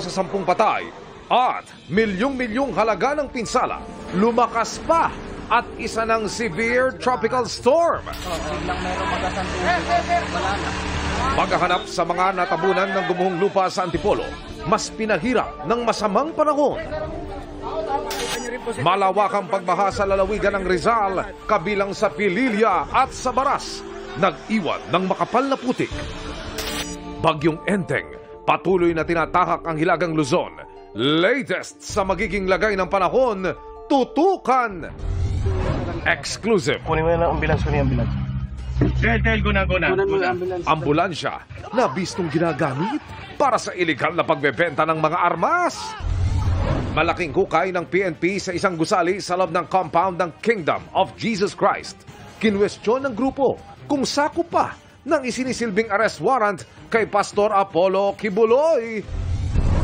sa 10 patay at milyong-milyong halaga ng pinsala, lumakas pa at isa ng severe tropical storm. Biglang meron magasang tubig. Wala na. Paghahanap sa mga natabunan ng gumuhong lupa sa Antipolo, mas pinahirap ng masamang panahon. Malawakang pagbaha sa lalawigan ng Rizal, kabilang sa Pililya at sa Baras, nag-iwan ng makapal na putik. Bagyong Enteng, patuloy na tinatahak ang Hilagang Luzon. Latest sa magiging lagay ng panahon, tutukan! Exclusive. Kunin mo na ang ambulance, kunin ang ambulance. Tel, guna. Kunan mo yung ambulance. Ambulansya na bistong ginagamit para sa iligal na pagbebenta ng mga armas. Malaking hukay ng PNP sa isang gusali sa loob ng compound ng Kingdom of Jesus Christ. Kinwestiyon ng grupo kung sakop pa ng isinisilbing arrest warrant kay Pastor Apollo Kibuloy.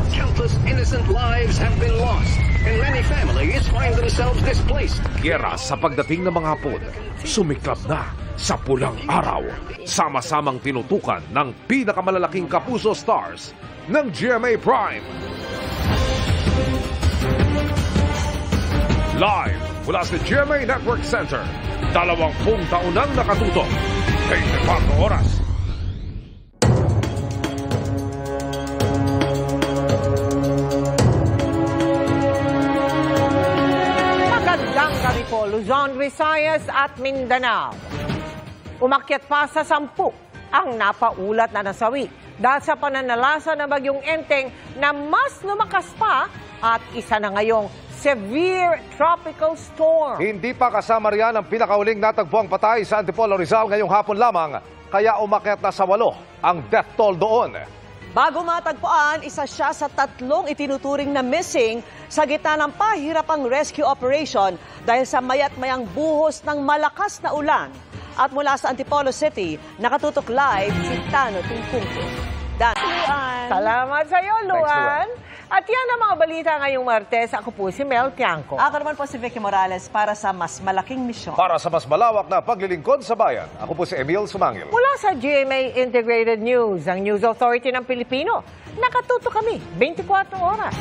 Countless innocent lives have been lost, and many families find themselves displaced. Giyera sa pagdating ng mga hapon, sumiklab na sa pulang araw. Sama-samang tinutukan ng pinakamalalaking kapuso stars ng GMA Prime. Live mula sa GMA Network Center, 20 taon nang nakatutok. 24 oras. Magandang gabi po, Luzon, Visayas at Mindanao. Umakyat pa sa 10 ang napaulat na nasawi dahil sa pananalasa ng Bagyong Enteng na mas lumakas pa at isa na ngayong severe tropical storm. Hindi pa kasama riyan ang pinakauling natagpuang patay sa Antipolo, Rizal ngayong hapon lamang, kaya umakyat na sa 8 ang death toll doon. Bago matagpuan, isa siya sa 3 itinuturing na missing sa gitna ng pahirapang rescue operation dahil sa mayat-mayang buhos ng malakas na ulan. At mula sa Antipolo City, nakatutok live si Tano Tingkungko. Salamat sa iyo, Luan. At yan ang mga balita ngayong Martes. Ako po si Mel Tiangco. Ako naman po si Vicky Morales para sa mas malaking misyon. Para sa mas malawak na paglilingkod sa bayan, ako po si Emil Sumangil. Mula sa GMA Integrated News, ang News Authority ng Pilipino, nakatuto kami 24 oras.